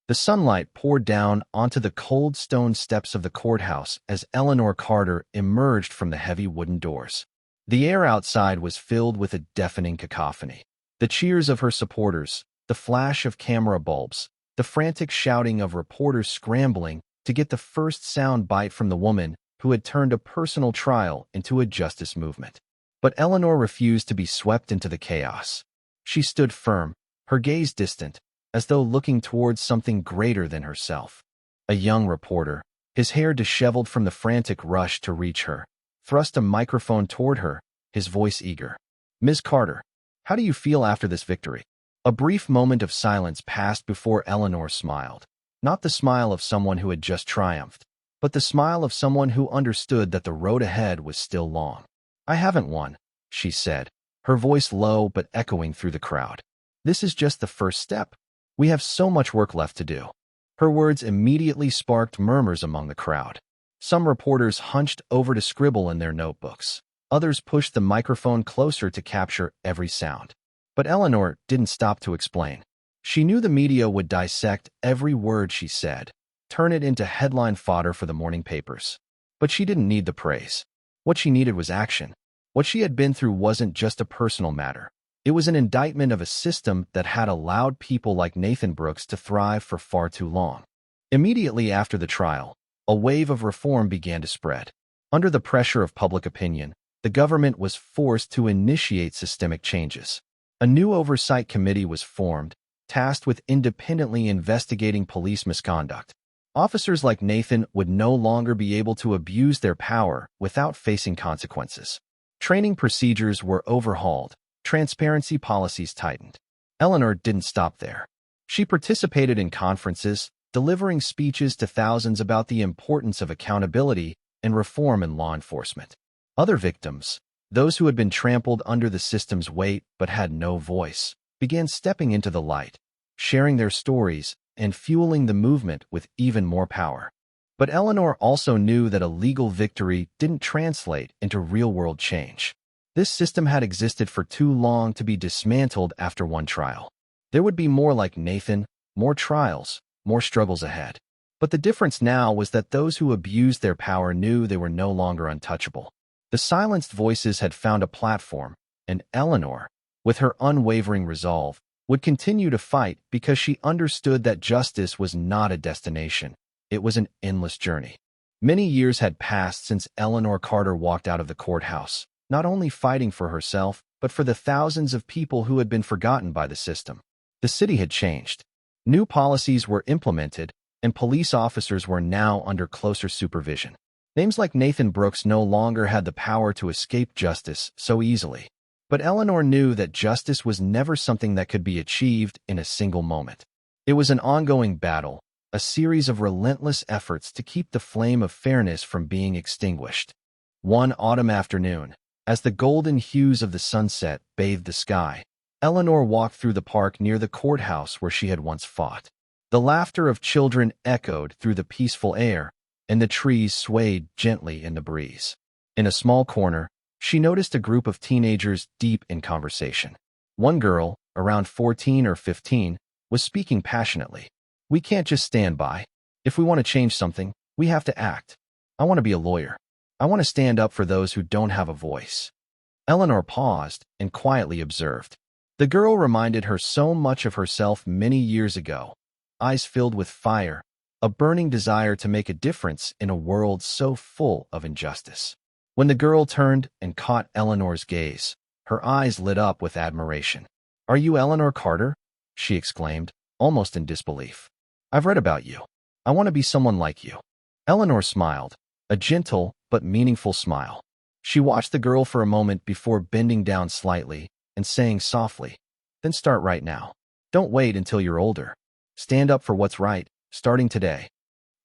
The sunlight poured down onto the cold stone steps of the courthouse as Eleanor Carter emerged from the heavy wooden doors. The air outside was filled with a deafening cacophony. The cheers of her supporters, the flash of camera bulbs, the frantic shouting of reporters scrambling to get the first sound bite from the woman who had turned a personal trial into a justice movement. But Eleanor refused to be swept into the chaos. She stood firm, her gaze distant, as though looking towards something greater than herself. A young reporter, his hair disheveled from the frantic rush to reach her, thrust a microphone toward her, his voice eager. Ms. Carter, how do you feel after this victory? A brief moment of silence passed before Eleanor smiled. Not the smile of someone who had just triumphed, but the smile of someone who understood that the road ahead was still long. I haven't won, she said, her voice low but echoing through the crowd. This is just the first step. We have so much work left to do. Her words immediately sparked murmurs among the crowd. Some reporters hunched over to scribble in their notebooks. Others pushed the microphone closer to capture every sound. But Eleanor didn't stop to explain. She knew the media would dissect every word she said, turn it into headline fodder for the morning papers. But she didn't need the praise. What she needed was action. What she had been through wasn't just a personal matter. It was an indictment of a system that had allowed people like Nathan Brooks to thrive for far too long. Immediately after the trial, a wave of reform began to spread. Under the pressure of public opinion, the government was forced to initiate systemic changes. A new oversight committee was formed, tasked with independently investigating police misconduct. Officers like Nathan would no longer be able to abuse their power without facing consequences. Training procedures were overhauled, transparency policies tightened. Eleanor didn't stop there. She participated in conferences, delivering speeches to thousands about the importance of accountability and reform in law enforcement. Other victims, those who had been trampled under the system's weight but had no voice, began stepping into the light, sharing their stories and fueling the movement with even more power. But Eleanor also knew that a legal victory didn't translate into real-world change. This system had existed for too long to be dismantled after one trial. There would be more like Nathan, more trials, more struggles ahead. But the difference now was that those who abused their power knew they were no longer untouchable. The silenced voices had found a platform, and Eleanor, with her unwavering resolve, would continue to fight because she understood that justice was not a destination. It was an endless journey. Many years had passed since Eleanor Carter walked out of the courthouse, not only fighting for herself, but for the thousands of people who had been forgotten by the system. The city had changed. New policies were implemented, and police officers were now under closer supervision. Names like Nathan Brooks no longer had the power to escape justice so easily. But Eleanor knew that justice was never something that could be achieved in a single moment. It was an ongoing battle, a series of relentless efforts to keep the flame of fairness from being extinguished. One autumn afternoon, as the golden hues of the sunset bathed the sky, Eleanor walked through the park near the courthouse where she had once fought. The laughter of children echoed through the peaceful air, and the trees swayed gently in the breeze. In a small corner, she noticed a group of teenagers deep in conversation. One girl, around 14 or 15, was speaking passionately. "We can't just stand by. If we want to change something, we have to act. I want to be a lawyer. I want to stand up for those who don't have a voice." Eleanor paused and quietly observed. The girl reminded her so much of herself many years ago, eyes filled with fire, a burning desire to make a difference in a world so full of injustice. When the girl turned and caught Eleanor's gaze, her eyes lit up with admiration. "Are you Eleanor Carter?" she exclaimed, almost in disbelief. "I've read about you. I want to be someone like you." Eleanor smiled, a gentle but meaningful smile. She watched the girl for a moment before bending down slightly and saying softly, "Then start right now. Don't wait until you're older. Stand up for what's right, starting today."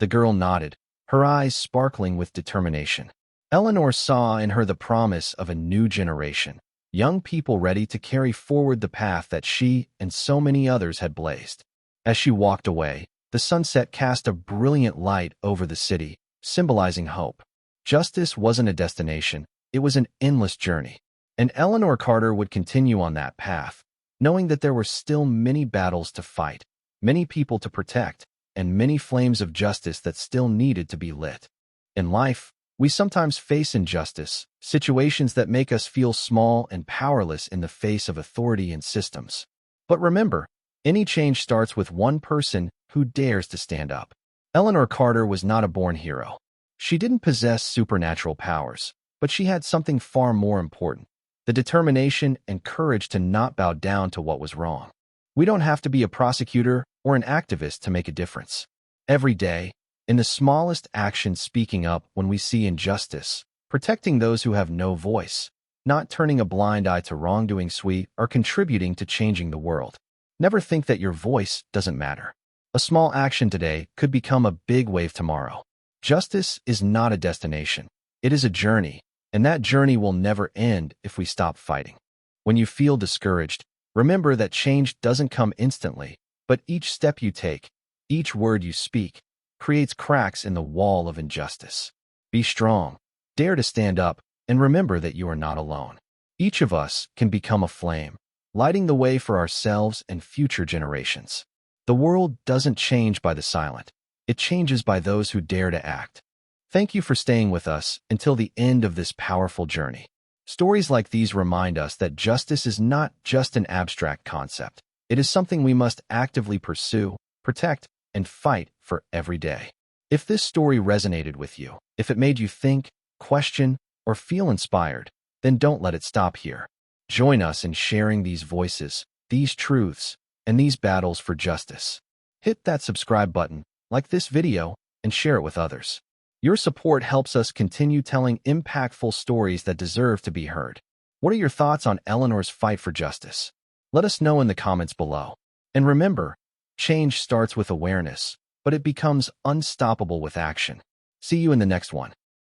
The girl nodded, her eyes sparkling with determination. Eleanor saw in her the promise of a new generation, young people ready to carry forward the path that she and so many others had blazed. As she walked away, the sunset cast a brilliant light over the city, symbolizing hope. Justice wasn't a destination, it was an endless journey. And Eleanor Carter would continue on that path, knowing that there were still many battles to fight, many people to protect, and many flames of justice that still needed to be lit. In life, we sometimes face injustice, situations that make us feel small and powerless in the face of authority and systems. But remember, any change starts with one person who dares to stand up. Eleanor Carter was not a born hero. She didn't possess supernatural powers, but she had something far more important: the determination and courage to not bow down to what was wrong. We don't have to be a prosecutor or an activist to make a difference. Every day, in the smallest action, speaking up when we see injustice, protecting those who have no voice, not turning a blind eye to wrongdoing, we are contributing to changing the world. Never think that your voice doesn't matter. A small action today could become a big wave tomorrow. Justice is not a destination. It is a journey, and that journey will never end if we stop fighting. When you feel discouraged, remember that change doesn't come instantly, but each step you take, each word you speak, creates cracks in the wall of injustice. Be strong, dare to stand up, and remember that you are not alone. Each of us can become a flame, lighting the way for ourselves and future generations. The world doesn't change by the silent. It changes by those who dare to act. Thank you for staying with us until the end of this powerful journey. Stories like these remind us that justice is not just an abstract concept. It is something we must actively pursue, protect, and fight for every day. If this story resonated with you, if it made you think, question, or feel inspired, then don't let it stop here. Join us in sharing these voices, these truths, and these battles for justice. Hit that subscribe button, like this video, and share it with others. Your support helps us continue telling impactful stories that deserve to be heard. What are your thoughts on Eleanor's fight for justice? Let us know in the comments below. And remember, change starts with awareness, but it becomes unstoppable with action. See you in the next one.